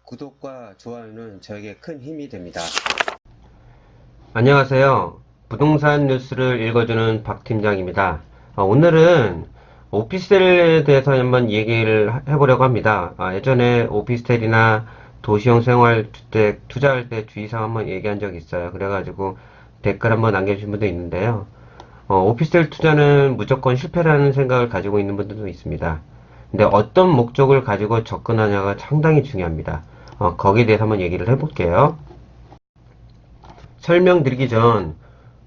구독과 좋아요는 저에게 큰 힘이 됩니다. 안녕하세요. 부동산 뉴스를 읽어주는 박 팀장입니다. 오늘은 오피스텔에 대해서 한번 얘기를 해보려고 합니다. 예전에 오피스텔이나 도시형 생활주택 투자할 때 주의사항 한번 얘기한 적이 있어요. 그래가지고 댓글 한번 남겨주신 분도 있는데요. 오피스텔 투자는 무조건 실패라는 생각을 가지고 있는 분들도 있습니다. 근데 어떤 목적을 가지고 접근하냐가 상당히 중요합니다. 거기에 대해서 한번 얘기를 해볼게요. 설명드리기 전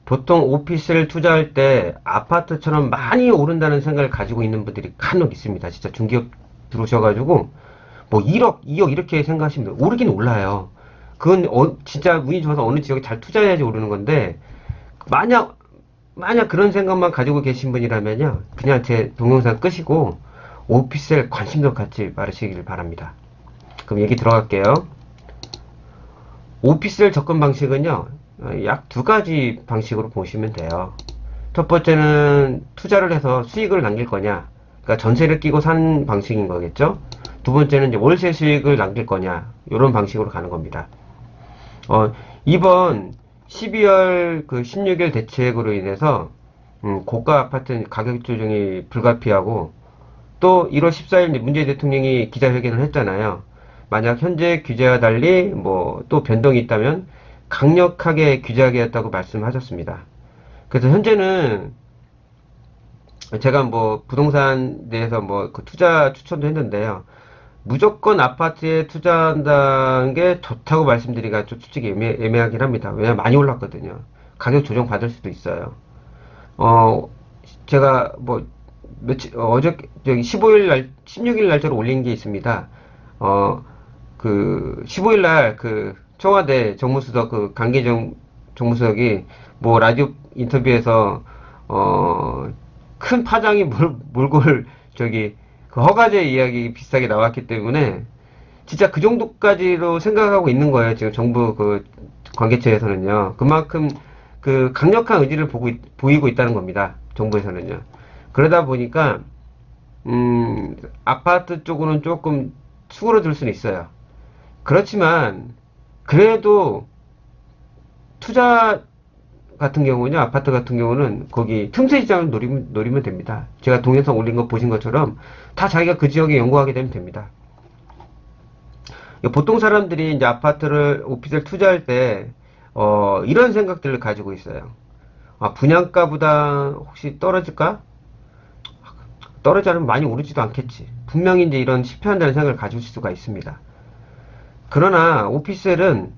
보통 오피스를 투자할 때 아파트처럼 많이 오른다는 생각을 가지고 있는 분들이 간혹 있습니다. 진짜 중기업 들어오셔가지고 뭐 1억, 2억 이렇게 생각하시면 돼요. 오르긴 올라요. 그건 진짜 운이 좋아서 어느 지역에 잘 투자해야지 오르는 건데 만약 그런 생각만 가지고 계신 분이라면요, 그냥 제 동영상 끄시고 오피스에 관심도 갖지 말으시길 바랍니다. 그럼 얘기 들어갈게요. 오피스텔 접근 방식은요, 약 두 가지 방식으로 보시면 돼요. 첫 번째는 투자를 해서 수익을 남길 거냐, 그러니까 전세를 끼고 산 방식인 거겠죠. 두 번째는 이제 월세 수익을 남길 거냐, 이런 방식으로 가는 겁니다. 이번 12월 그 16일 대책으로 인해서 고가 아파트 가격 조정이 불가피하고, 또 1월 14일 문재인 대통령이 기자회견을 했잖아요. 만약 현재 규제와 달리 뭐 또 변동이 있다면 강력하게 규제하겠다고 말씀하셨습니다. 그래서 현재는 제가 뭐 부동산 대해서 뭐 그 투자 추천도 했는데요. 무조건 아파트에 투자한다는 게 좋다고 말씀드리기가 좀 솔직히 애매하긴 합니다. 왜냐면 많이 올랐거든요. 가격 조정 받을 수도 있어요. 어, 제가 뭐 저기 15일 날, 16일 날짜로 올린 게 있습니다. 그 15일 날 그 청와대 정무수석 그 강기정 정무수석이 뭐 라디오 인터뷰에서 큰 파장이 몰골 저기 그 허가제 이야기 비슷하게 나왔기 때문에 진짜 그 정도까지로 생각하고 있는 거예요. 지금 정부 그 관계처에서는요. 그만큼 그 강력한 의지를 보이고 있다는 겁니다. 정부에서는요. 그러다 보니까 아파트 쪽으로는 조금 수그러들 수는 있어요. 그렇지만 그래도 투자 같은 경우는요, 아파트 같은 경우는 거기 틈새 시장을 노리면 됩니다. 제가 동영상 올린 거 보신 것처럼 다 자기가 그 지역에 연구하게 되면 됩니다. 보통 사람들이 이제 아파트를 오피스를 투자할 때 이런 생각들을 가지고 있어요. 분양가보다 혹시 떨어질까? 떨어지지 않으면 많이 오르지도 않겠지. 분명히 이제 이런 실패한다는 생각을 가질 수가 있습니다. 그러나 오피스텔도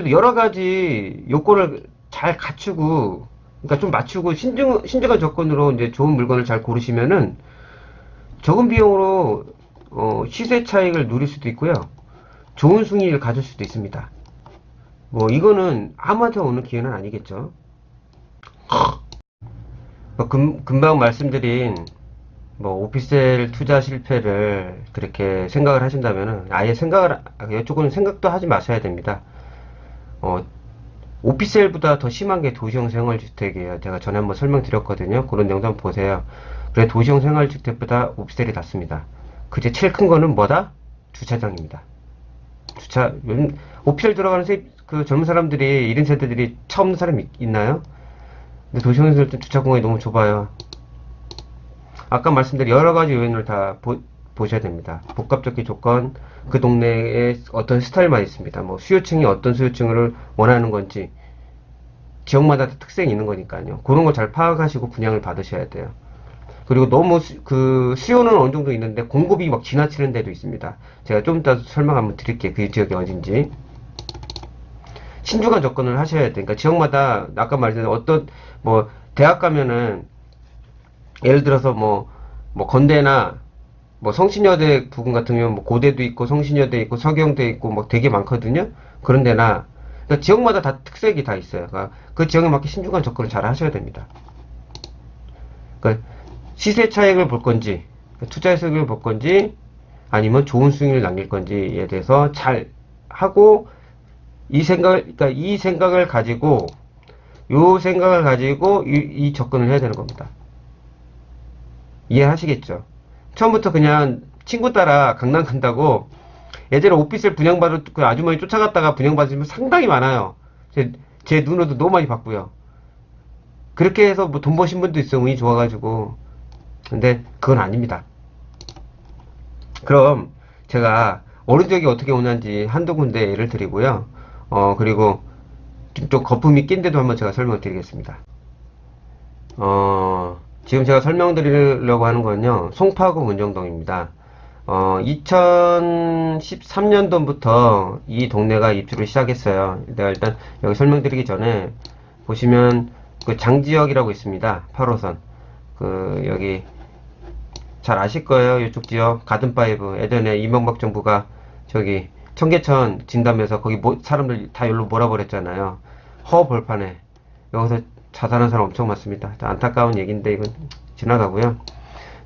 여러 가지 요건을 잘 갖추고, 그러니까 좀 맞추고 신중한 조건으로 이제 좋은 물건을 잘 고르시면은 적은 비용으로 시세 차익을 누릴 수도 있고요. 좋은 수익을 가질 수도 있습니다. 뭐 이거는 아무한테 오는 기회는 아니겠죠. 금방 말씀드린 뭐 오피스텔 투자 실패를 그렇게 생각을 하신다면은 아예 이쪽은 생각도 하지 마셔야 됩니다. 오피스텔보다 더 심한 게 도시형 생활주택이에요. 제가 전에 한번 설명드렸거든요. 그런 영상 보세요. 그래 도시형 생활주택보다 오피스텔이 낫습니다. 그제 제일 큰 거는 뭐다? 주차장입니다. 요즘 오피스텔 들어가는 그 젊은 사람들이 1인 세대들이 처음 사람이 있나요? 근데 도시형에서 주차 공간이 너무 좁아요. 아까 말씀드린 여러 가지 요인을 다 보셔야 됩니다. 복합적인 조건, 그 동네에 어떤 스타일만 있습니다. 뭐 수요층이 어떤 수요층을 원하는 건지 지역마다 특색이 있는 거니까요. 그런 걸 잘 파악하시고 분양을 받으셔야 돼요. 그리고 너무 그 수요는 어느 정도 있는데 공급이 막 지나치는 데도 있습니다. 제가 좀 이따 설명 한번 드릴게요. 그 지역이 어딘지. 신중한 접근을 하셔야 돼요. 그러니까 지역마다 아까 말했던 어떤 뭐 대학 가면은 예를 들어서 뭐 건대나 뭐 성신여대 부분 같은 경우는 뭐 고대도 있고 성신여대 있고 서경대 있고 뭐 되게 많거든요. 그런 데나 그러니까 지역마다 다 특색이 다 있어요. 그러니까 그 지역에 맞게 신중한 접근을 잘 하셔야 됩니다. 그러니까 시세 차익을 볼 건지 투자 수익을 볼 건지 아니면 좋은 수익을 남길 건지에 대해서 잘 하고 그러니까 이 생각을 가지고 이 접근을 해야 되는 겁니다. 이해하시겠죠? 처음부터 그냥 친구 따라 강남 간다고 예전에 오피스텔 분양받을 그 아주머니 쫓아갔다가 분양받으시면 상당히 많아요. 제 눈으로도 너무 많이 봤고요. 그렇게 해서 뭐 돈 버신 분도 있어요. 운이 좋아가지고. 근데 그건 아닙니다. 그럼 제가 어느 지역이 어떻게 오는지 한두 군데 예를 드리고요. 그리고 좀 거품이 낀 데도 한번 제가 설명을 드리겠습니다. 지금 제가 설명드리려고 하는 건요, 송파구 문정동입니다. 2013년도부터 이 동네가 입주를 시작했어요. 내가 일단 여기 설명드리기 전에 보시면 그 장지역이라고 있습니다. 8호선. 여기 잘 아실 거예요. 이쪽 지역 가든파이브 예전에 이명박 정부가 저기 청계천 진담에서 거기 사람들 다 여기로 몰아버렸잖아요. 허벌판에 여기서 자살한 사람 엄청 많습니다. 안타까운 얘기인데 이건 지나가고요.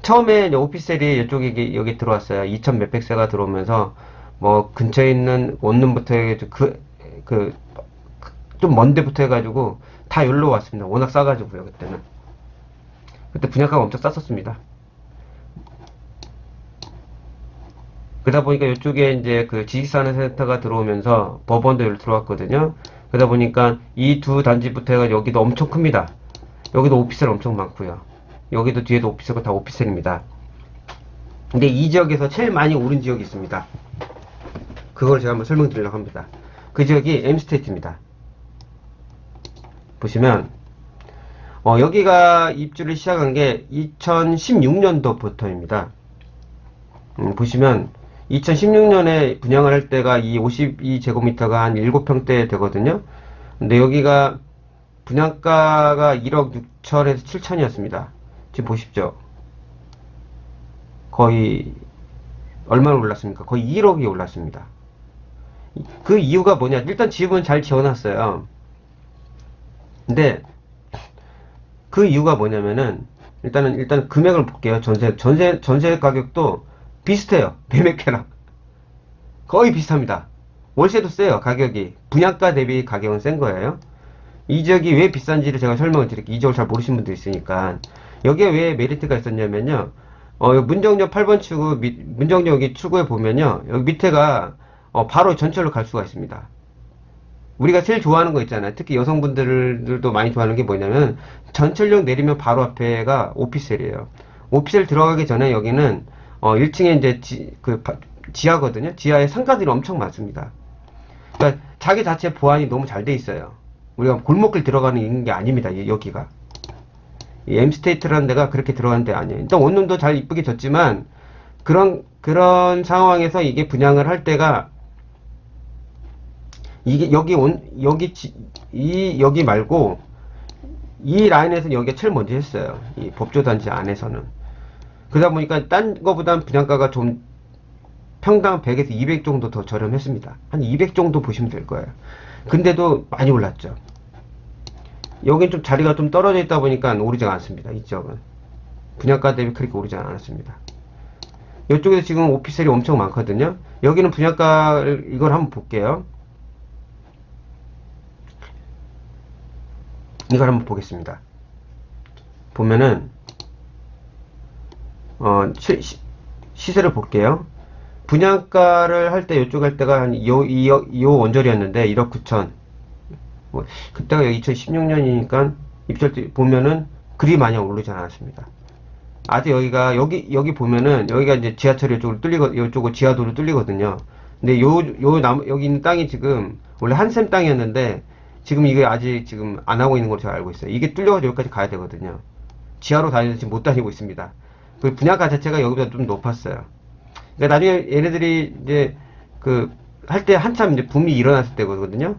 처음에 오피스텔이 이쪽에 여기 들어왔어요. 2천 몇백 세가 들어오면서 뭐 근처에 있는 원룸부터 해가지고 좀 먼 데부터 해가지고 다 여기로 왔습니다. 워낙 싸가지고요. 그때 분양가가 엄청 쌌었습니다. 그러다 보니까 이쪽에 이제 그 지식산업센터가 들어오면서 법원도 여기 들어왔거든요. 그러다 보니까 이 두 단지부터 해가지고 여기도 엄청 큽니다. 여기도 오피스텔 엄청 많고요. 여기도 뒤에도 오피스텔고 다 오피스텔입니다. 근데 이 지역에서 제일 많이 오른 지역이 있습니다. 그걸 제가 한번 설명드리려고 합니다. 그 지역이 M스테이트입니다. 보시면 여기가 입주를 시작한 게 2016년도부터입니다. 보시면 2016년에 분양을 할 때가 이 52제곱미터가 한 7평대 되거든요. 근데 여기가 분양가가 1억 6천에서 7천이었습니다. 지금 보십시오. 거의 얼마나 올랐습니까? 거의 1억이 올랐습니다. 그 이유가 뭐냐? 일단 집은 잘 지어놨어요. 근데 그 이유가 뭐냐면은 일단 금액을 볼게요. 전세 가격도 비슷해요. 매매가랑 거의 비슷합니다. 월세도 세요. 가격이 분양가 대비 가격은 센 거예요. 이 지역이 왜 비싼지를 제가 설명을 드릴게요. 이 지역을 잘 모르시는 분도 있으니까. 여기에 왜 메리트가 있었냐면요, 문정역 8번 출구 문정역 여기 출구에 보면요, 여기 밑에가 바로 전철로 갈 수가 있습니다. 우리가 제일 좋아하는 거 있잖아요. 특히 여성분들도 많이 좋아하는 게 뭐냐면 전철역 내리면 바로 앞에가 오피스텔이에요. 오피스텔 들어가기 전에 여기는 1층에 이제 지하거든요. 지하에 상가들이 엄청 많습니다. 그러니까 자기 자체 보안이 너무 잘 돼 있어요. 우리가 골목길 들어가는 게 아닙니다. 여기가 이 M스테이트라는 데가 그렇게 들어가는 데 아니에요. 일단 원룸도 잘 이쁘게 졌지만 그런 상황에서 이게 분양을 할 때가 이게 여기 말고 이 라인에서 여기가 제일 먼저 했어요. 이 법조단지 안에서는. 그러다 보니까 딴 거보단 분양가가 좀 평당 100에서 200 정도 더 저렴했습니다. 한 200 정도 보시면 될 거예요. 근데도 많이 올랐죠. 여긴 좀 자리가 좀 떨어져 있다 보니까 오르지 않습니다. 이 지역은 분양가 대비 그렇게 오르지 않았습니다. 이쪽에서 지금 오피스텔이 엄청 많거든요. 여기는 분양가를 이걸 한번 볼게요. 이걸 한번 보겠습니다. 보면은 시세를 볼게요. 분양가를 할 때 이쪽 할 때가 한 요 원저리였는데 1억 9천. 그때가 2016년이니까 입찰 때 보면은 그리 많이 오르지 않았습니다. 아직 여기 보면은 여기가 이제 지하철 이쪽으로 지하도로 뚫리거든요. 근데 여기 있는 땅이 지금 원래 한샘 땅이었는데 지금 이게 아직 지금 안 하고 있는 걸로 제가 알고 있어요. 이게 뚫려가지고 여기까지 가야 되거든요. 지하로 다니는데 지금 못 다니고 있습니다. 그 분양가 자체가 여기보다 좀 높았어요. 그러니까 나중에 얘네들이 이제 할 때 한참 이제 붐이 일어났을 때거든요.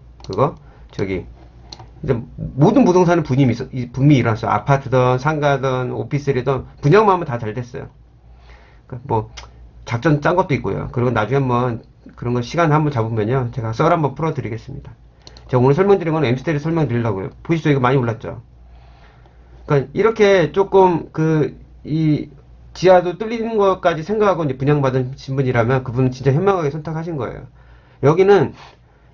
이제 모든 부동산은 붐이 일어났어요. 아파트든 상가든 오피스텔이든 분양만 하면 다 잘 됐어요. 그러니까 뭐 작전 짠 것도 있고요. 그리고 나중에 한번 그런 거 시간 한번 잡으면요, 제가 썰 한번 풀어드리겠습니다. 제가 오늘 설명드린 건 M스테이트 설명드리려고요. 보시죠, 이거 많이 올랐죠. 그러니까 이렇게 조금 이 지하도 뚫리는 것까지 생각하고 이제 분양받으신 분이라면 그분은 진짜 현명하게 선택하신 거예요. 여기는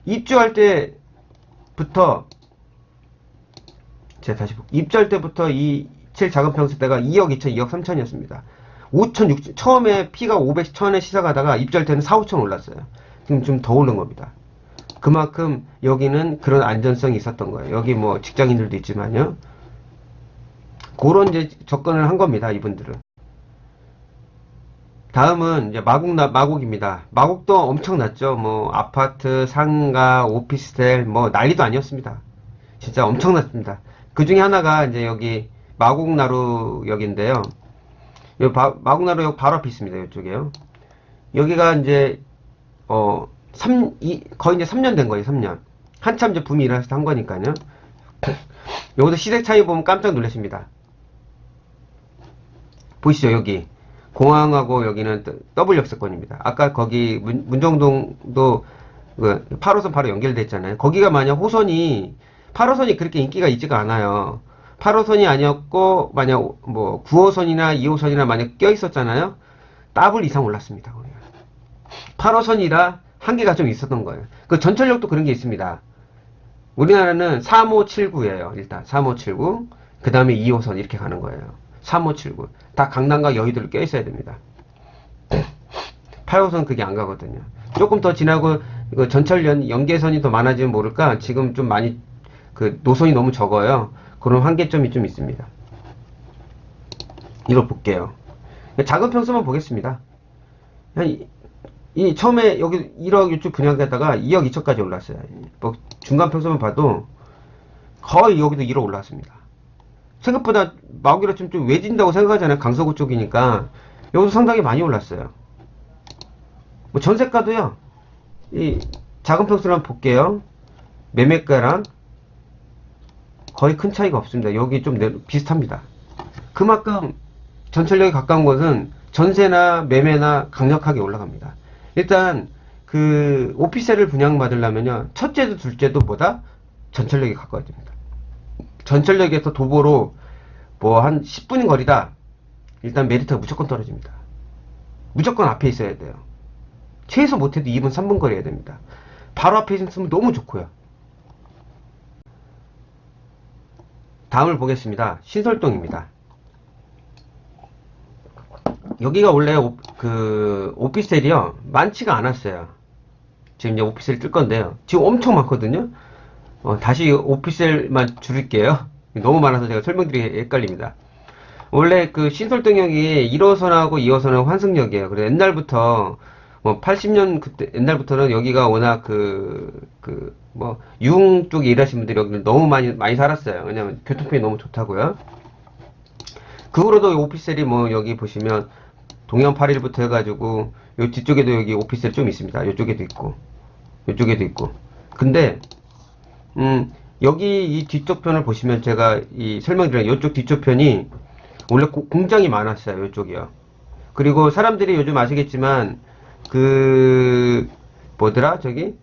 입주할 때부터 제가 다시 볼게요. 입주할 때부터 이 제일 작은 평수대가 2억 2천, 2억 3천이었습니다. 5천, 6천, 처음에 피가 500, 1000에 시작하다가 입절 때는 4, 5천 올랐어요. 지금 좀 더 오른 겁니다. 그만큼 여기는 그런 안전성이 있었던 거예요. 여기 뭐 직장인들도 있지만요. 그런 이제 접근을 한 겁니다. 이분들은. 다음은 이제 마곡입니다. 마곡도 엄청났죠. 뭐 아파트, 상가, 오피스텔 뭐 난리도 아니었습니다. 진짜 엄청났습니다. 그 중에 하나가 이제 여기 마곡나루역인데요. 여기 마곡나루역 바로 앞에 있습니다. 이쪽에요. 여기가 이제 거의 이제 3년 된 거예요. 3년. 한참 이제 붐이 일어나서 한 거니까요. 여기서 시세 차이 보면 깜짝 놀라십니다. 보이시죠? 여기 공항하고 여기는 W역세권입니다. 아까 거기 문정동도 그 8호선 바로 연결됐잖아요. 거기가 만약 호선이 8호선이 그렇게 인기가 있지가 않아요. 8호선이 아니었고 만약 뭐 9호선이나 2호선이나 만약 껴 있었잖아요. 더블 이상 올랐습니다. 8호선이라 한계가 좀 있었던 거예요. 그 전철역도 그런 게 있습니다. 우리나라는 3579예요. 일단 3579. 그 다음에 2호선 이렇게 가는 거예요. 3579. 다 강남과 여의도를 껴있어야 됩니다. 8호선 그게 안 가거든요. 조금 더 지나고 전철 연계선이 더 많아지면 모를까 지금 좀 많이 그 노선이 너무 적어요. 그런 한계점이 좀 있습니다. 이걸 볼게요. 작은 평수만 보겠습니다. 이 처음에 여기 1억 이쪽 분양되다가 2억 2천까지 올랐어요. 뭐 중간 평수만 봐도 거의 여기도 1억 올랐습니다. 생각보다 마곡이라 좀 외진다고 생각하잖아요. 강서구 쪽이니까 여기도 상당히 많이 올랐어요. 뭐 전세가도요. 이 작은 평수를 한번 볼게요. 매매가랑 거의 큰 차이가 없습니다. 여기 좀 비슷합니다. 그만큼 전철역에 가까운 곳은 전세나 매매나 강력하게 올라갑니다. 일단 그 오피스텔을 분양받으려면요. 첫째도 둘째도 보다 전철역에 가까워야 됩니다. 전철역에서 도보로 뭐 한 10분 거리다. 일단 메리트가 무조건 떨어집니다. 무조건 앞에 있어야 돼요. 최소 못해도 2분, 3분 거리여야 됩니다. 바로 앞에 있으면 너무 좋고요. 다음을 보겠습니다. 신설동입니다. 여기가 원래 오피스텔이요. 많지가 않았어요. 지금 이제 오피스텔 뜰 건데요. 지금 엄청 많거든요. 다시 오피스텔만 줄일게요. 너무 많아서 제가 설명드리기 헷갈립니다. 원래 그 신설동역이 1호선하고 2호선은 환승역이에요. 그래서 옛날부터 뭐 80년 그때 옛날부터는 여기가 워낙 뭐 유흥 쪽에 일하신 분들이 여기 너무 많이 살았어요. 왜냐면 교통편이 너무 좋다고요. 그 후로도 오피스텔이 뭐 여기 보시면 동양 8일부터 해가지고 요 뒤쪽에도 여기 오피스텔 좀 있습니다. 요쪽에도 있고 요쪽에도 있고. 근데 여기 이 뒤쪽 편을 보시면 제가 이 설명드린 요쪽 뒤쪽 편이 원래 공장이 많았어요. 요쪽이요. 그리고 사람들이 요즘 아시겠지만 뭐더라 저기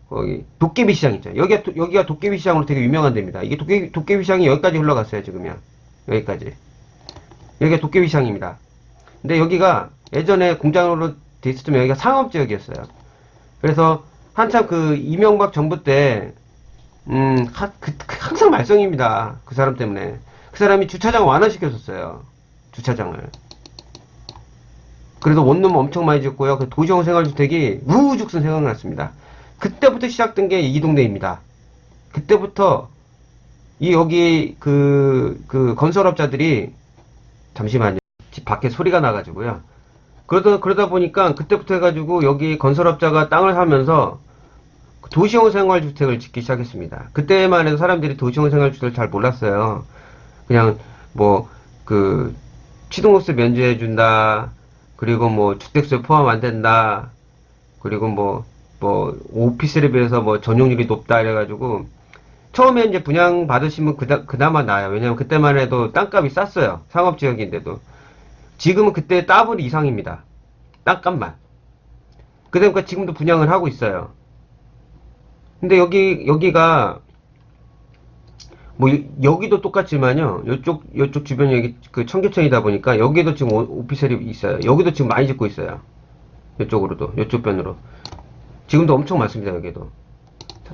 거기 도깨비 시장 있죠. 여기가 도깨비 시장으로 되게 유명한 데입니다. 이게 도깨비 시장이 여기까지 흘러갔어요. 지금요. 여기까지. 여기가 도깨비 시장입니다. 근데 여기가 예전에 공장으로 돼 있었으면 여기가 상업지역이었어요. 그래서 한참 그 이명박 정부 때 항상 말썽입니다. 그 사람 때문에. 그 사람이 주차장 완화시켰었어요. 주차장을. 그래서 원룸 엄청 많이 짓고요. 그 도시형 생활주택이 우후죽순 생각났습니다. 그때부터 시작된 게 이 동네입니다. 그때부터 여기 건설업자들이 잠시만요. 집 밖에 소리가 나가지고요. 그러다 보니까 그때부터 해가지고 여기 건설업자가 땅을 사면서 도시형 생활주택을 짓기 시작했습니다. 그때만 해도 사람들이 도시형 생활주택을 잘 몰랐어요. 그냥 취등록세 면제해준다. 그리고 뭐 주택수에 포함 안 된다. 그리고 뭐 오피스에 비해서 뭐 전용률이 높다 이래가지고 처음에 이제 분양 받으시면 그나마 나아요. 왜냐면 그때만 해도 땅값이 쌌어요. 상업지역인데도. 지금은 그때 더블 이상입니다. 땅값만. 그러니까 지금도 분양을 하고 있어요. 근데 여기가 뭐 여기도 똑같지만요. 요쪽 주변이 여기 그 청계천이다 보니까 여기도 지금 오피스텔이 있어요. 여기도 지금 많이 짓고 있어요. 요쪽으로도 요쪽 변으로 지금도 엄청 많습니다. 여기도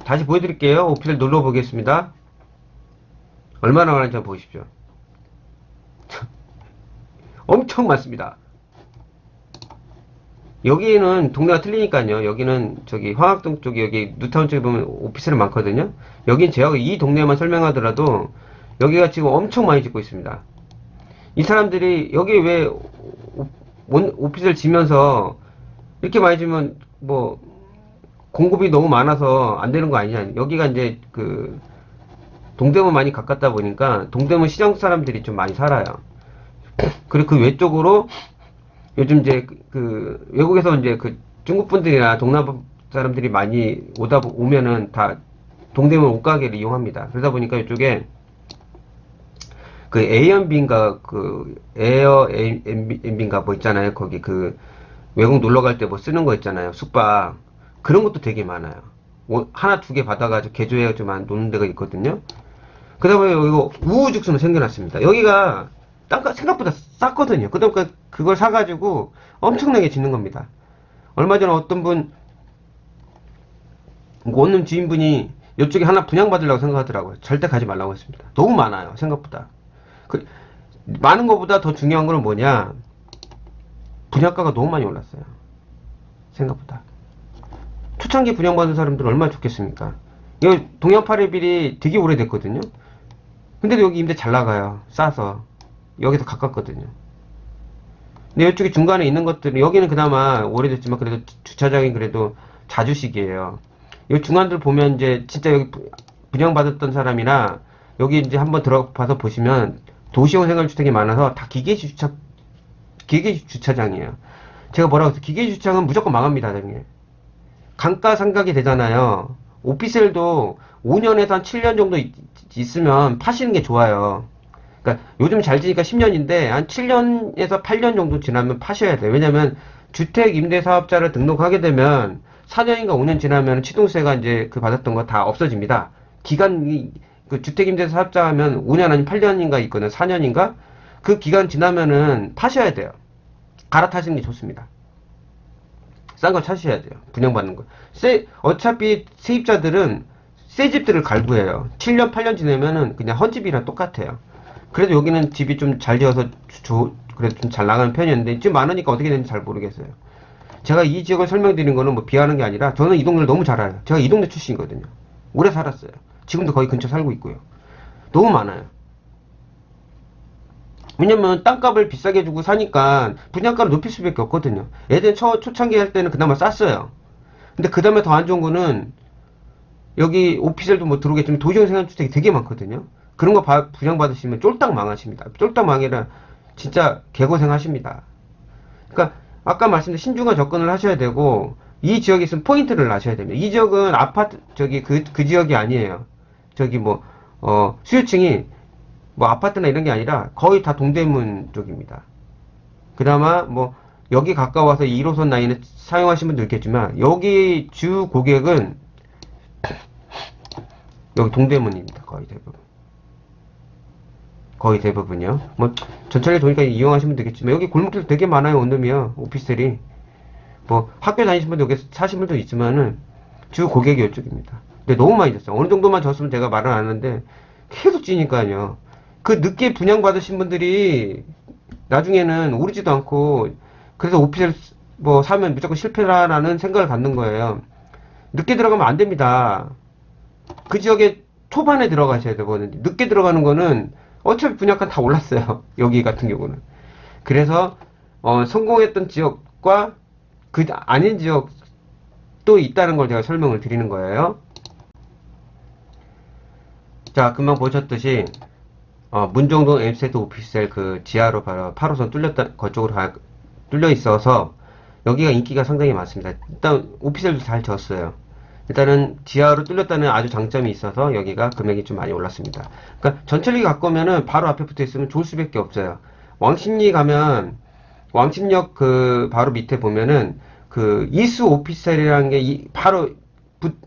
다시 보여드릴게요. 오피스텔 눌러보겠습니다. 얼마나 많은지 한번 보십시오. 엄청 많습니다. 여기는 동네가 틀리니까요. 여기는 저기 황학동 쪽이 여기 뉴타운 쪽에 보면 오피스텔 많거든요. 여긴 제가 이 동네만 설명하더라도 여기가 지금 엄청 많이 짓고 있습니다. 이 사람들이 여기 왜 오피스를 지면서 이렇게 많이 지면 뭐 공급이 너무 많아서 안 되는 거 아니냐. 여기가 이제 그 동대문 많이 가깝다 보니까 동대문 시장 사람들이 좀 많이 살아요. 그리고 그 외쪽으로 요즘 이제 그 외국에서 이제 그 중국 분들이나 동남아 사람들이 많이 오면은 다 동대문 옷가게를 이용합니다. 그러다 보니까 이쪽에 그 에어비인가 그 에어비인가 뭐 있잖아요. 거기 그 외국 놀러 갈 때 뭐 쓰는 거 있잖아요. 숙박 그런 것도 되게 많아요. 하나 두 개 받아가지고 개조해가지고 노는 데가 있거든요. 그러다 보니 이거 우후죽순으로 생겨났습니다. 여기가 땅가 생각보다 쌌거든요. 그러니까 그걸 사가지고 엄청나게 짓는 겁니다. 얼마 전에 어떤 분 원룸 지인분이 이쪽에 하나 분양받으려고 생각하더라고요. 절대 가지 말라고 했습니다. 너무 많아요. 생각보다. 많은 것보다 더 중요한 건 뭐냐, 분양가가 너무 많이 올랐어요. 생각보다. 초창기 분양받은 사람들은 얼마나 좋겠습니까? 여기 동양 8일빌이 되게 오래됐거든요. 근데도 여기 임대 잘 나가요. 싸서. 여기서 가깝거든요. 근데 이쪽에 중간에 있는 것들은, 여기는 그나마 오래됐지만 그래도 주차장이 그래도 자주식이에요. 이 중간들 보면 이제 진짜 여기 분양받았던 사람이나 여기 이제 한번 들어가서 보시면 도시형 생활주택이 많아서 다 기계식 주차장이에요. 제가 뭐라고 했어요? 기계식 주차장은 무조건 망합니다, 나중에. 감가상각이 되잖아요. 오피스텔도 5년에서 한 7년 정도 있으면 파시는 게 좋아요. 그러니까 요즘 잘 지니까 10년인데 한 7년에서 8년 정도 지나면 파셔야 돼요. 왜냐면 주택 임대 사업자를 등록하게 되면 4년인가 5년 지나면 취등세가 이제 그 받았던 거 다 없어집니다. 기간이 그 주택 임대 사업자 하면 5년 아니면 8년인가 있거든. 4년인가? 그 기간 지나면은 파셔야 돼요. 갈아타시는 게 좋습니다. 싼 거 찾으셔야 돼요. 분양받는 거. 어차피 세입자들은 새 집들을 갈구해요. 7년, 8년 지나면은 그냥 헌집이랑 똑같아요. 그래도 여기는 집이 좀 잘 지어서 그래도 좀 잘 나가는 편이었는데 지금 많으니까 어떻게 되는지 잘 모르겠어요. 제가 이 지역을 설명드린 거는 뭐 비하는 게 아니라 저는 이 동네를 너무 잘 알아요. 제가 이 동네 출신이거든요. 오래 살았어요. 지금도 거의 근처 살고 있고요. 너무 많아요. 왜냐면 땅값을 비싸게 주고 사니까 분양가를 높일 수밖에 없거든요. 예전에 초창기 할 때는 그나마 쌌어요. 근데 그 다음에 더 안 좋은 거는 여기 오피스텔도 뭐 들어오겠지만 도시형 생활주택이 되게 많거든요. 그런 거 분양받으시면 쫄딱 망하십니다. 쫄딱 망이라 진짜 개고생 하십니다. 그러니까 아까 말씀드린 신중한 접근을 하셔야 되고, 이 지역에 있으면 포인트를 아셔야 됩니다. 이 지역은 아파트 그 지역이 아니에요. 저기 뭐 수요층이 뭐 아파트나 이런 게 아니라 거의 다 동대문 쪽입니다. 그나마 뭐 여기 가까워서 1호선 라인을 사용하시는 분도 있겠지만 여기 주 고객은 여기 동대문입니다. 거의 대부분. 거의 대부분이요. 뭐 전철에 도니까 이용하시면 되겠지만 여기 골목길 되게 많아요. 원룸이요. 오피스텔이. 뭐 학교 다니시는 분도 여기 사시는 분도 있지만은 주 고객이 이쪽입니다. 근데 너무 많이 졌어요. 어느 정도만 졌으면 제가 말을 안 하는데 계속 찌니까요. 그 늦게 분양받으신 분들이 나중에는 오르지도 않고, 그래서 오피스텔 뭐 사면 무조건 실패라는 생각을 갖는 거예요. 늦게 들어가면 안 됩니다. 그 지역에 초반에 들어가셔야 되거든요. 늦게 들어가는 거는 어차피 분양가 다 올랐어요. 여기 같은 경우는. 그래서 성공했던 지역과 그 아닌 지역도 있다는 걸 제가 설명을 드리는 거예요. 자, 금방 보셨듯이 문정동 엠스테이트 오피스텔 그 지하로 바로 8호선 그쪽으로 뚫려 있어서 여기가 인기가 상당히 많습니다. 일단 오피스텔도 잘 지었어요. 일단은 지하로 뚫렸다는 아주 장점이 있어서 여기가 금액이 좀 많이 올랐습니다. 그러니까 전철역이 가까우면은 바로 앞에 붙어 있으면 좋을 수밖에 없어요. 왕십리 가면 왕십역 그 바로 밑에 보면은 그 이수 오피스텔이라는 게 바로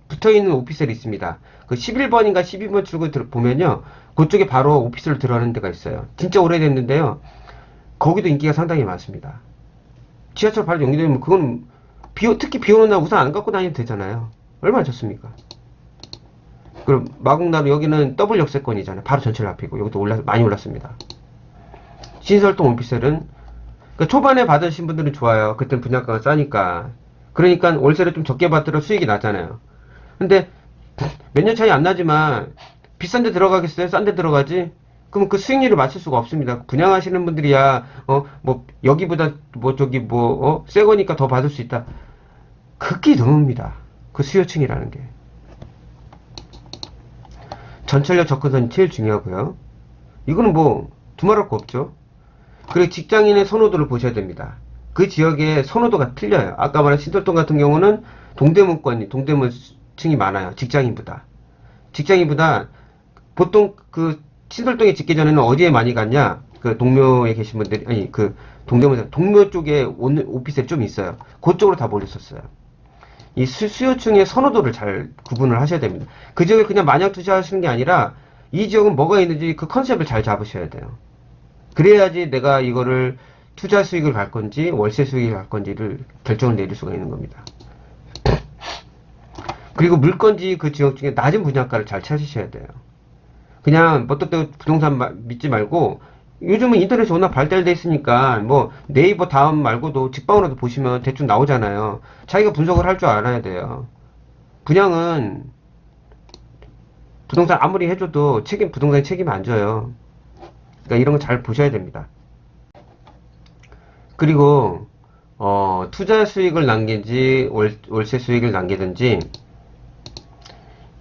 붙어 있는 오피스텔이 있습니다. 그 11번인가 12번 출구 보면요, 그쪽에 바로 오피스텔로 들어가는 데가 있어요. 진짜 오래됐는데요, 거기도 인기가 상당히 많습니다. 지하철 바로 연결되면 그건 특히 비 오는 날 우산 안 갖고 다니면 되잖아요. 얼마나 좋습니까? 그럼 마곡나루 여기는 더블 역세권이잖아요. 바로 전철 앞이고 여기도 많이 올랐습니다. 신설동 오피스텔은 그러니까 초반에 받으신 분들은 좋아요. 그때는 분양가가 싸니까. 그러니까 월세를 좀 적게 받더라도 수익이 나잖아요. 근데 몇 년 차이 안 나지만 비싼 데 들어가겠어요? 싼 데 들어가지? 그럼 그 수익률을 맞출 수가 없습니다. 분양하시는 분들이야, 뭐, 여기보다, 뭐, 저기, 뭐, 새 거니까 더 받을 수 있다. 극히 드뭅니다. 그 수요층이라는 게. 전철역 접근선이 제일 중요하고요. 이거는 뭐, 두말할 거 없죠. 그리고 직장인의 선호도를 보셔야 됩니다. 그 지역의 선호도가 틀려요. 아까 말한 신설동 같은 경우는 동대문층이 많아요. 직장인보다 보통 그 신설동에 짓기 전에는 어디에 많이 갔냐? 그 동묘에 계신 분들이 아니 그 동묘 쪽에 오피스텔 좀 있어요. 그쪽으로 다 몰렸었어요. 이 수요층의 선호도를 잘 구분을 하셔야 됩니다. 그 지역에 그냥 마냥 투자하시는 게 아니라 이 지역은 뭐가 있는지 그 컨셉을 잘 잡으셔야 돼요. 그래야지 내가 이거를 투자 수익을 갈 건지 월세 수익을 갈 건지를 결정을 내릴 수가 있는 겁니다. 그리고 물건지 그 지역 중에 낮은 분양가를 잘 찾으셔야 돼요. 그냥 뭣도 부동산 믿지 말고 요즘은 인터넷이 워낙 발달돼 있으니까 뭐 네이버 다음 말고도 직방으로도 보시면 대충 나오잖아요. 자기가 분석을 할 줄 알아야 돼요. 분양은 부동산 아무리 해줘도 부동산 책임 안 져요. 그러니까 이런 거 잘 보셔야 됩니다. 그리고 투자 수익을 남긴지 월세 수익을 남기든지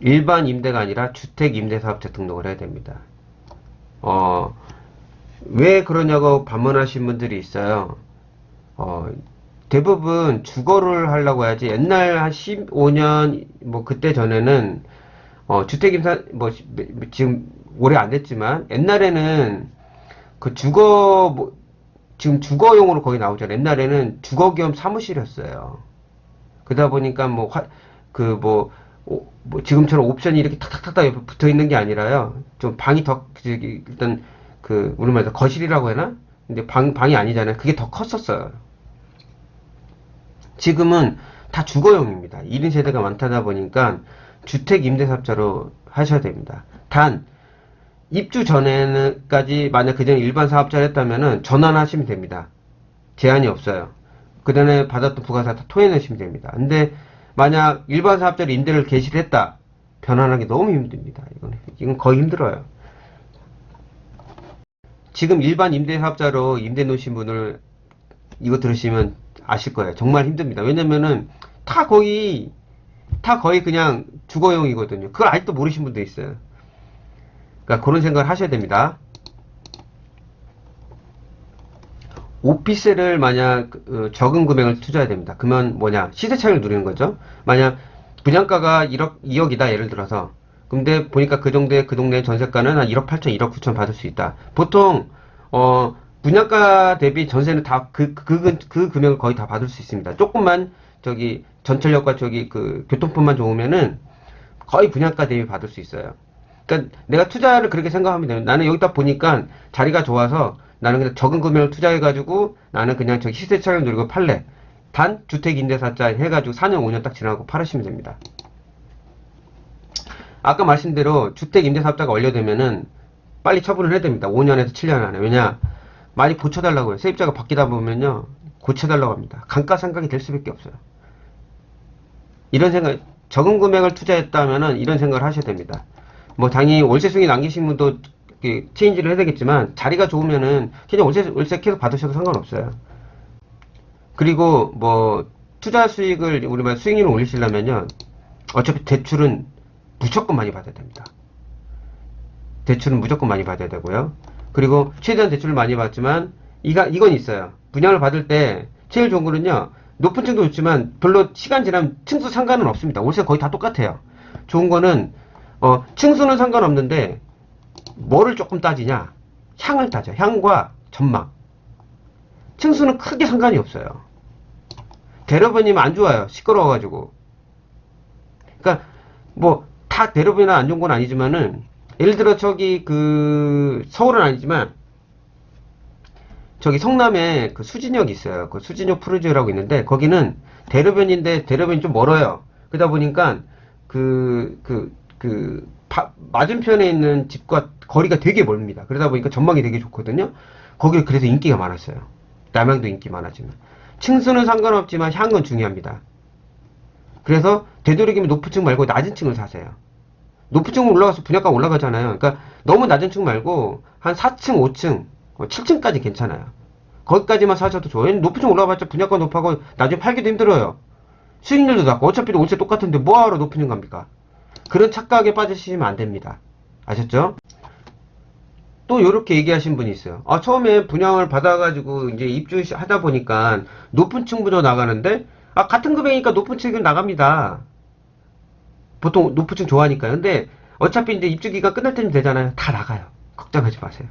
일반 임대가 아니라 주택 임대사업자 등록을 해야 됩니다. 왜 그러냐고 반문하신 분들이 있어요. 대부분 주거를 하려고 해야지 옛날 한 15년 뭐 그때 전에는 주택 임사 뭐 지금 오래 안 됐지만 옛날에는 그 지금 주거용으로 거기 나오잖아요. 옛날에는 주거 겸 사무실이었어요. 그러다 보니까 지금처럼 옵션이 이렇게 탁탁탁탁 옆에 붙어 있는 게 아니라요. 좀 방이 일단 우리 말로 거실이라고 해나? 근데 방이 아니잖아요. 그게 더 컸었어요. 지금은 다 주거용입니다. 1인 세대가 많다 보니까 주택 임대사업자로 하셔야 됩니다. 단, 입주 전에는까지 만약 그전에 일반 사업자를 했다면은 전환하시면 됩니다. 제한이 없어요. 그 전에 받았던 부가세 다 토해내시면 됩니다. 근데 만약 일반 사업자로 임대를 개시를 했다. 변환하기 너무 힘듭니다. 이건 거의 힘들어요. 지금 일반 임대사업자로 임대 놓으신 분을 이거 들으시면 아실 거예요. 정말 힘듭니다. 왜냐면은 다 거의 그냥 주거용이거든요. 그걸 아직도 모르신 분도 있어요. 그러니까 그런 생각을 하셔야 됩니다. 오피스를 만약 적은 금액을 투자해야 됩니다. 그러면 뭐냐? 시세 차익을 누리는 거죠. 만약 분양가가 2억이다 예를 들어서. 근데 보니까 그 동네 전세가는 한 1억 8천, 1억 9천 받을 수 있다. 보통 분양가 대비 전세는 다 그 금액을 거의 다 받을 수 있습니다. 조금만 전철역과 그 교통편만 좋으면은 거의 분양가 대비 받을 수 있어요. 그러니까 내가 투자를 그렇게 생각하면 돼요. 나는 여기다 보니까 자리가 좋아서 나는 그냥 적은 금액을 투자해가지고 나는 그냥 시세 차익을 누리고 팔래. 단 주택임대사자 해가지고 4년 5년 딱 지나고 팔으시면 됩니다. 아까 말씀대로 주택임대사업자가 완료되면은 빨리 처분을 해야 됩니다. 5년에서 7년 안에. 왜냐? 많이 고쳐달라고 해요. 세입자가 바뀌다 보면요. 고쳐달라고 합니다. 감가상각이 될 수밖에 없어요. 이런 생각, 적은 금액을 투자했다면은 이런 생각을 하셔야 됩니다. 뭐 당연히 월세 수익이 남기신 분도 체인지를 해야 되겠지만 자리가 좋으면은 그냥 월세 계속 받으셔도 상관없어요. 그리고 뭐 투자 수익을 우리말 수익률을 올리시려면요. 어차피 대출은 무조건 많이 받아야 됩니다. 대출은 무조건 많이 받아야 되고요. 그리고 최대한 대출을 많이 받지만 이건 있어요. 분양을 받을 때 제일 좋은 거는요. 높은 층도 좋지만 별로 시간 지나면 층수 상관은 없습니다. 월세가 거의 다 똑같아요. 좋은 거는 층수는 상관없는데 뭐를 조금 따지냐? 향을 따져. 향과 전망. 층수는 크게 상관이 없어요. 대로변이면 안 좋아요. 시끄러워가지고. 그러니까 뭐 다 대로변이나 안 좋은 건 아니지만은 예를 들어 서울은 아니지만 성남에 그 수진역이 있어요. 그 수진역 푸르지오라고 있는데 거기는 대로변인데 대로변이 좀 멀어요. 그러다 보니까 맞은편에 있는 집과 거리가 되게 멀습니다. 그러다 보니까 전망이 되게 좋거든요. 거기 그래서 인기가 많았어요. 남양도 인기 많아지면. 층수는 상관없지만 향은 중요합니다. 그래서 되도록이면 높은 층 말고 낮은 층을 사세요. 높은 층으로 올라가서 분양가 올라가잖아요. 그러니까 너무 낮은 층 말고 한 4층, 5층, 7층까지 괜찮아요. 거기까지만 사셔도 좋아요. 높은 층 올라가봤자 분양가 높아고 나중에 팔기도 힘들어요. 수익률도 낮고 어차피 월세 똑같은데 뭐하러 높은 층 갑니까? 그런 착각에 빠지시면 안 됩니다. 아셨죠? 또 이렇게 얘기하신 분이 있어요. 아, 처음에 분양을 받아가지고 이제 입주하다 보니까 높은 층부터 나가는데, 아, 같은 금액이니까 높은 층은 나갑니다. 보통 높은 층 좋아하니까요. 근데 어차피 이제 입주 기간 끝날 때는 되잖아요. 다 나가요. 걱정하지 마세요.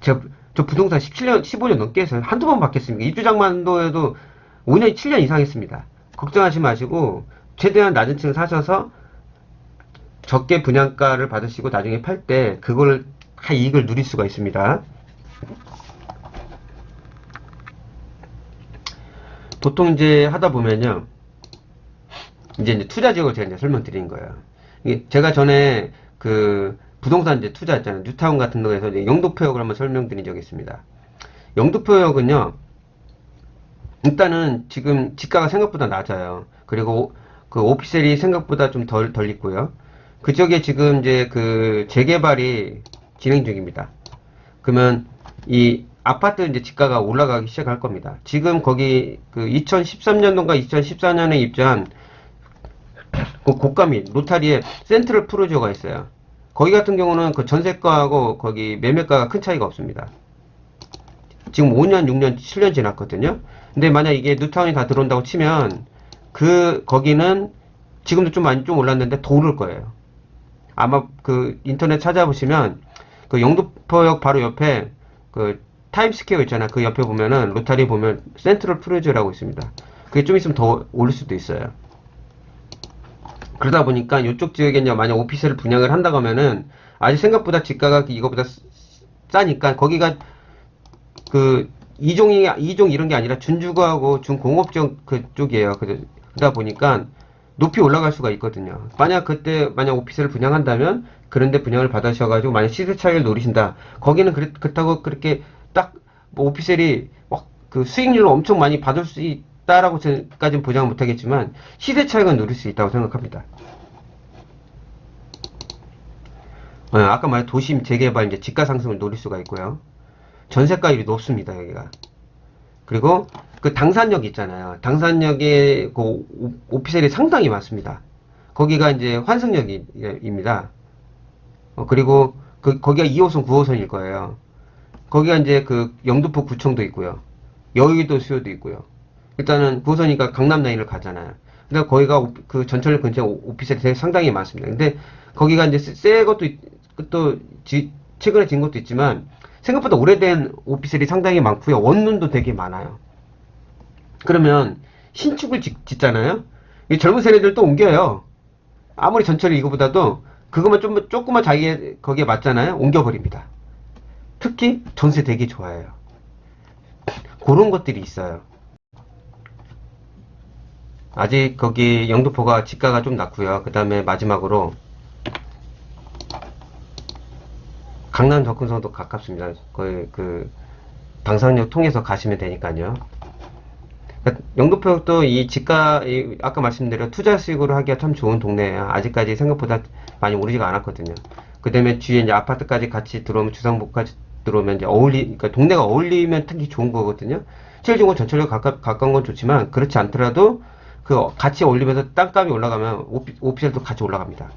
저 부동산 17년, 15년 넘게 해서 한두 번 받겠습니까? 입주장만도 해도 5년, 7년 이상 했습니다. 걱정하지 마시고, 최대한 낮은 층 사셔서 적게 분양가를 받으시고 나중에 팔 때 그걸 다 이익을 누릴 수가 있습니다. 보통 이제 하다 보면요. 이제 투자 지역을 제가 이제 설명드린 거예요. 제가 전에 그 부동산 이제 투자했잖아요. 뉴타운 같은 데에서 이제 영도포역을 한번 설명드린 적이 있습니다. 영도포역은요. 일단은 지금 지가가 생각보다 낮아요. 그리고 그 오피셀이 생각보다 좀 덜 있고요. 그쪽에 지금 이제 그 재개발이 진행 중입니다. 그러면 이 아파트 이제 지가가 올라가기 시작할 겁니다. 지금 거기 그 2013년도인가 2014년에 입주한 그 고가 및 로타리에 센트럴 푸르지오가 있어요. 거기 같은 경우는 그 전세가하고 거기 매매가가 큰 차이가 없습니다. 지금 5년, 6년, 7년 지났거든요. 근데 만약 이게 뉴타운이 다 들어온다고 치면 거기는 지금도 좀 많이 좀 올랐는데 더 오를 거예요. 아마 그 인터넷 찾아보시면 그 영등포역 바로 옆에 그 타임스퀘어 있잖아. 그 옆에 보면은 로타리 보면 센트럴 푸르지오라고 있습니다. 그게 좀 있으면 더 오를 수도 있어요. 그러다 보니까 이쪽 지역에 이제 만약 오피스를 분양을 한다고 하면은 아직 생각보다 지가가 이거보다 싸니까 거기가 그 이종 이런 게 아니라 준주거하고 준공업적 그쪽이에요. 그러다 보니까 높이 올라갈 수가 있거든요. 만약 오피스를 분양한다면 그런데 분양을 받으셔가지고 만약 시세 차익을 노리신다. 거기는 그렇다고 그렇게 딱 뭐 오피셀이 그 수익률을 엄청 많이 받을 수 있다라고까지는 보장은 못하겠지만 시세 차익은 노릴 수 있다고 생각합니다. 아까 말한 도심 재개발 이제 지가 상승을 노릴 수가 있고요. 전세가율이 높습니다, 여기가. 그리고 그 당산역 있잖아요. 당산역에 그 오피셀이 상당히 많습니다. 거기가 이제 환승역입니다. 그리고 거기가 2호선, 9호선일 거예요. 거기가 이제 그 영등포 구청도 있고요. 여의도 수요도 있고요. 일단은 9호선이니까 강남 라인을 가잖아요. 근데 거기가 그 전철역 근처에 오피셀이 되게 상당히 많습니다. 근데 거기가 이제 새 것도 또 최근에 진 것도 있지만 생각보다 오래된 오피셀이 상당히 많고요. 원룸도 되게 많아요. 그러면 신축을 짓잖아요. 이 젊은 세대들 또 옮겨요. 아무리 전철이 이거보다도 그것만 조금만 거기에 맞잖아요. 옮겨버립니다. 특히 전세 되게 좋아해요. 그런 것들이 있어요. 아직 거기 영등포가 지가가 좀 낮고요. 그 다음에 마지막으로 강남 접근성도 가깝습니다. 거의 그 당산역 통해서 가시면 되니까요. 영등포역도 이 지가 아까 말씀드린 투자식으로 하기가 참 좋은 동네예요. 아직까지 생각보다 많이 오르지가 않았거든요. 그 다음에 뒤에 이제 아파트까지 같이 들어오면 주상복까지 들어오면 이제 그러니까 동네가 어울리면 특히 좋은 거거든요. 제일 좋은 건 전철역 가까운 건 좋지만 그렇지 않더라도 그 같이 어울리면서 땅값이 올라가면 오피셜도 같이 올라갑니다.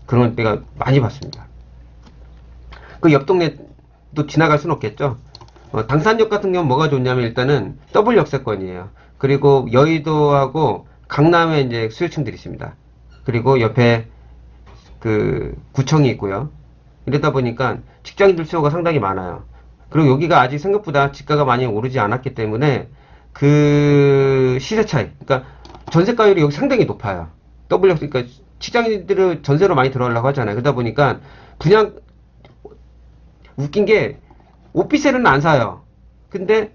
그런 데가 많이 봤습니다. 그 옆 동네도 지나갈 수는 없겠죠. 당산역 같은 경우는 뭐가 좋냐면 일단은 더블 역세권이에요. 그리고 여의도하고 강남에 이제 수요층들이 있습니다. 그리고 옆에 그 구청이 있고요. 이러다 보니까 직장인들 수요가 상당히 많아요. 그리고 여기가 아직 생각보다 지가가 많이 오르지 않았기 때문에 그 시세 차이, 그러니까 전세가율이 여기 상당히 높아요. 더블 그러니까 직장인들은 전세로 많이 들어가려고 하잖아요. 그러다 보니까 분양 웃긴 게 오피셀은 안 사요. 근데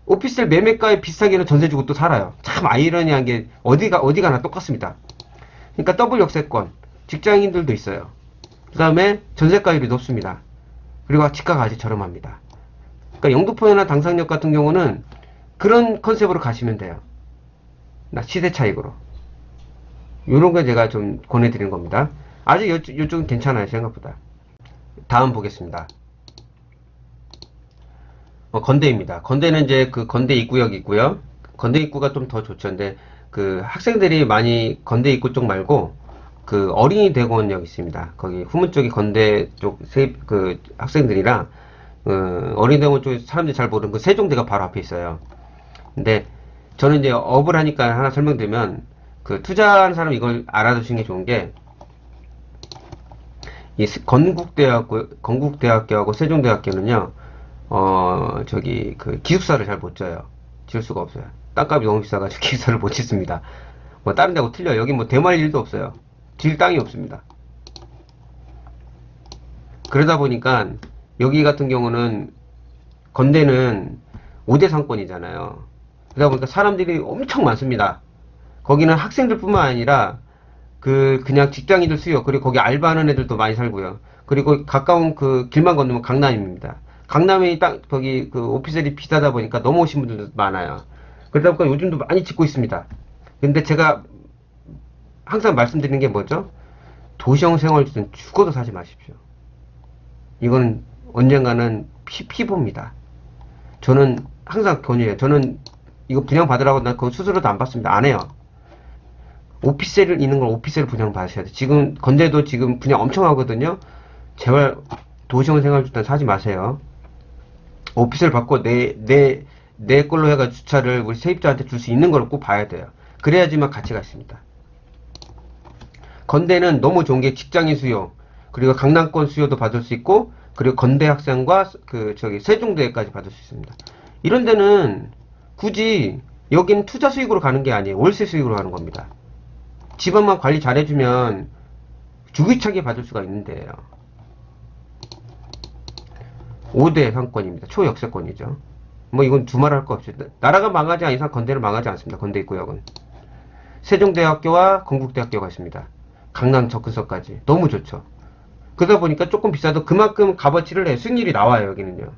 오피셀 매매가에 비슷하게는 전세 주고 또 살아요. 참 아이러니한 게 어디가나 똑같습니다. 그러니까 더블 역세권 직장인들도 있어요. 그 다음에 전세가율이 높습니다. 그리고 지가가 아주 저렴합니다. 그러니까 영등포나 당산역 같은 경우는 그런 컨셉으로 가시면 돼요. 시세 차익으로. 요런 거 제가 좀 권해드리는 겁니다. 아직 요쪽은 괜찮아요, 생각보다. 다음 보겠습니다. 건대입니다. 건대는 이제 그 건대 입구역 있고요. 건대 입구가 좀 더 좋죠. 근데 그 학생들이 많이 건대 입구 쪽 말고 그 어린이 대공원역 있습니다. 거기 후문 쪽이 건대 쪽 그 학생들이라 어린이 대공원 쪽에 사람들이 잘 모르는 그 세종대가 바로 앞에 있어요. 근데 저는 이제 업을 하니까 하나 설명드리면 그 투자하는 사람 이걸 알아두시는 게 좋은 게 이 건국대학교하고 세종대학교는요. 저기 그 기숙사를 잘 못 져요. 지을 수가 없어요. 땅값이 너무 비싸가지고 기숙사를 못 짓습니다. 뭐 다른 데하고 틀려. 여기 뭐 대말 일도 없어요. 질 땅이 없습니다. 그러다 보니까 여기 같은 경우는 건대는 5대 상권이잖아요. 그러다 보니까 사람들이 엄청 많습니다. 거기는 학생들뿐만 아니라 그냥 직장인들 수요, 그리고 거기 알바하는 애들도 많이 살고요. 그리고 가까운 그 길만 건너면 강남입니다. 강남에 거기 그 오피스텔이 비싸다 보니까 넘어오신 분들도 많아요. 그러다 보니까 요즘도 많이 짓고 있습니다. 근데 제가 항상 말씀드리는 게 뭐죠? 도시형 생활주택은 죽어도 사지 마십시오. 이거는 언젠가는 피보입니다. 저는 항상 권유해요. 저는 이거 분양받으라고 나 그거 수수료도 안 받습니다. 안 해요. 오피스텔을 있는 걸 오피스텔 분양 받으셔야 돼. 지금 건대도 지금 분양 엄청 하거든요. 제발 도시형 생활주택 사지 마세요. 오피스를 받고 내 걸로 해가 주차를 우리 세입자한테 줄 수 있는 걸 꼭 봐야 돼요. 그래야지만 가치가 있습니다. 건대는 너무 좋은 게 직장인 수요, 그리고 강남권 수요도 받을 수 있고, 그리고 건대 학생과 세종대까지 받을 수 있습니다. 이런 데는 굳이 여기는 투자 수익으로 가는 게 아니에요. 월세 수익으로 가는 겁니다. 집안만 관리 잘해주면 주기차게 받을 수가 있는데요. 5대 상권입니다. 초역세권이죠. 뭐 이건 두말할 거 없이 나라가 망하지 않은 이상 건대는 망하지 않습니다. 건대 입구역은 세종대학교와 건국대학교가 있습니다. 강남 접근성까지 너무 좋죠. 그러다 보니까 조금 비싸도 그만큼 값어치를 해 수익률이 나와요. 여기는요.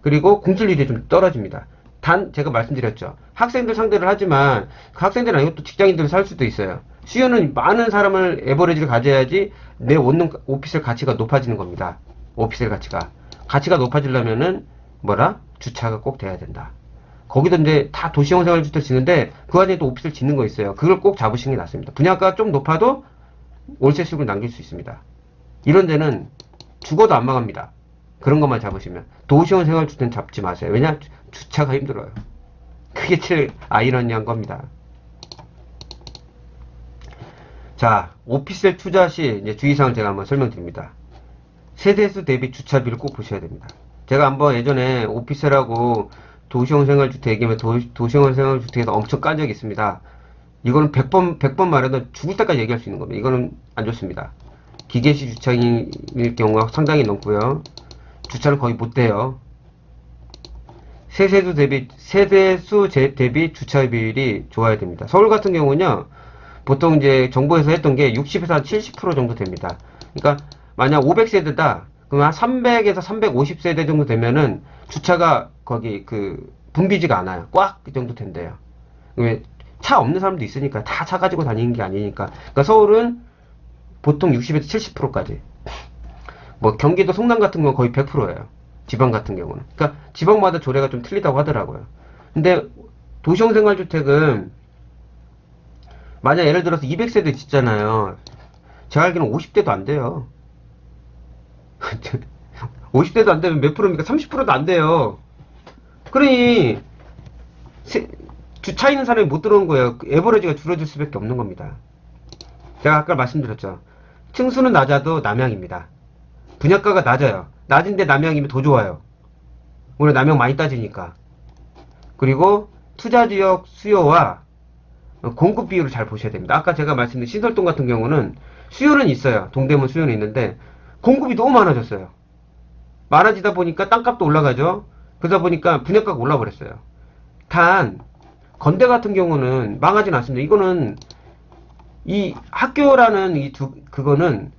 그리고 공실률이 좀 떨어집니다. 단 제가 말씀드렸죠. 학생들 상대를 하지만 그 학생들은 아니고 또 직장인들 살 수도 있어요. 수요는 많은 사람을 에버리지를 가져야지 내 오피스텔 가치가 높아지는 겁니다. 오피스텔 가치가 높아지려면은 주차가 꼭 돼야 된다. 거기도 이제 다 도시형 생활주택 짓는데 그 안에 또 오피스텔 짓는 거 있어요. 그걸 꼭 잡으시는 게 낫습니다. 분양가가 좀 높아도 월세 수익을 남길 수 있습니다. 이런 데는 죽어도 안 망합니다. 그런 것만 잡으시면. 도시형 생활주택은 잡지 마세요. 왜냐? 주차가 힘들어요. 그게 제일 아이러니한 겁니다. 자, 오피스텔 투자 시 이제 주의사항을 제가 한번 설명드립니다. 세대수 대비 주차비를 꼭 보셔야 됩니다. 제가 한번 예전에 오피스텔하고 도시형 생활주택 얘기하면 도시형 생활주택에서 엄청 깐 적이 있습니다. 이거는 100번 말해도 죽을 때까지 얘기할 수 있는 겁니다. 이거는 안 좋습니다. 기계식 주차일 경우가 상당히 높고요. 주차를 거의 못 돼요. 세대수 대비 주차 비율이 좋아야 됩니다. 서울 같은 경우는요, 보통 이제 정부에서 했던 게 60에서 한 70% 정도 됩니다. 그러니까 만약 500세대다, 그럼 한 300에서 350세대 정도 되면은 주차가 거기 붐비지가 않아요. 꽉 그 정도 된대요. 왜? 차 없는 사람도 있으니까, 다 차 가지고 다니는 게 아니니까. 그러니까 서울은 보통 60에서 70%까지. 뭐 경기도 송남 같은 건 거의 100%예요. 지방 같은 경우는. 그러니까 지방마다 조례가 좀 틀리다고 하더라고요. 근데 도시형 생활주택은 만약 예를 들어서 200세대 짓잖아요. 제가 알기로는 50대도 안 돼요. 50대도 안 되면 몇 프로입니까? 30%도 안 돼요. 그러니 주차 있는 사람이 못 들어오는 거예요. 에버리지가 줄어들 수밖에 없는 겁니다. 제가 아까 말씀드렸죠. 층수는 낮아도 남양입니다. 분양가가 낮아요. 낮은데 남양이면 더 좋아요. 오늘 남양 많이 따지니까. 그리고 투자지역 수요와 공급 비율을 잘 보셔야 됩니다. 아까 제가 말씀드린 신설동 같은 경우는 수요는 있어요. 동대문 수요는 있는데 공급이 너무 많아졌어요. 많아지다 보니까 땅값도 올라가죠. 그러다 보니까 분양가가 올라버렸어요. 단 건대 같은 경우는 망하진 않습니다. 이거는 이 학교라는 그거는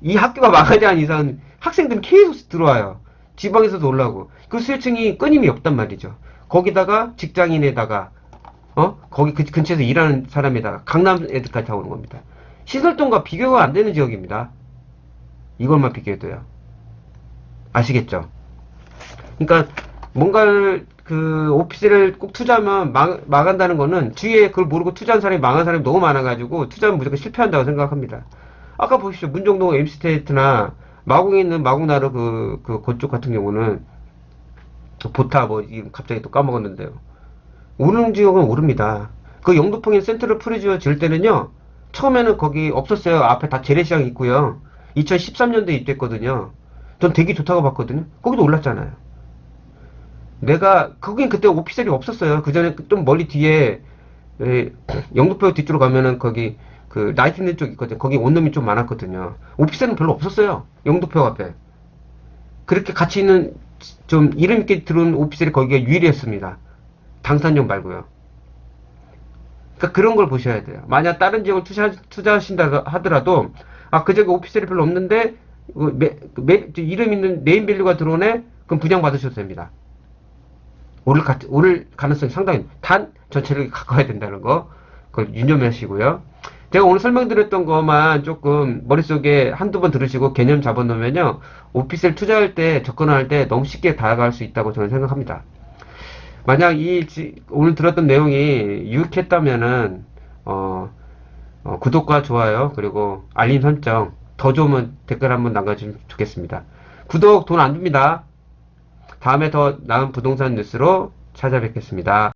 이 학교가 망하지 않은 이상 학생들은 계속 들어와요. 지방에서도 올라오고 그 수요층이 끊임이 없단 말이죠. 거기다가 직장인에다가 거기 근처에서 일하는 사람에다가 강남 애들까지 다 오는 겁니다. 신설동과 비교가 안 되는 지역입니다. 이걸만 비교해도요. 아시겠죠? 그러니까 뭔가를 그 오피스를 꼭 투자하면 망한다는 거는 주위에 그걸 모르고 투자한 사람이 망한 사람이 너무 많아가지고 투자하면 무조건 실패한다고 생각합니다. 아까 보십시오. 문정동 M스테이트나 마곡에 있는 마곡나루 그쪽 같은 경우는 보타 갑자기 또 까먹었는데요. 오르는 지역은 오릅니다. 그 영등포에 센트럴 프리지오 지을 때는요. 처음에는 거기 없었어요. 앞에 다 재래시장 있고요. 2013년도에 입주했거든요. 전 되게 좋다고 봤거든요. 거기도 올랐잖아요. 거긴 그때 오피스텔이 없었어요. 그 전에 좀 멀리 뒤에, 영등포 뒤쪽으로 가면은 거기, 그, 나이트 있는 쪽 있거든요. 거기 원룸이 좀 많았거든요. 오피스텔은 별로 없었어요. 영등포 앞에. 그렇게 같이 있는, 좀, 이름 있게 들어온 오피스텔이 거기가 유일했습니다. 당산역 말고요. 그러니까 그런 걸 보셔야 돼요. 만약 다른 지역을 투자하신다 하더라도, 그 지역에 오피스텔이 별로 없는데, 이름 있는 네임밸류가 들어오네? 그럼 분양받으셔도 됩니다. 오를 가능성이 상당히, 전체를 가까워야 된다는 거, 그걸 유념하시고요. 제가 오늘 설명드렸던 것만 조금 머릿속에 한두 번 들으시고 개념 잡아놓으면요, 오피스텔 투자할 때, 접근할 때 너무 쉽게 다가갈 수 있다고 저는 생각합니다. 만약 오늘 들었던 내용이 유익했다면은, 구독과 좋아요, 그리고 알림 설정, 더 좋으면 댓글 한번 남겨주시면 좋겠습니다. 구독 돈 안 줍니다. 다음에 더 나은 부동산 뉴스로 찾아뵙겠습니다.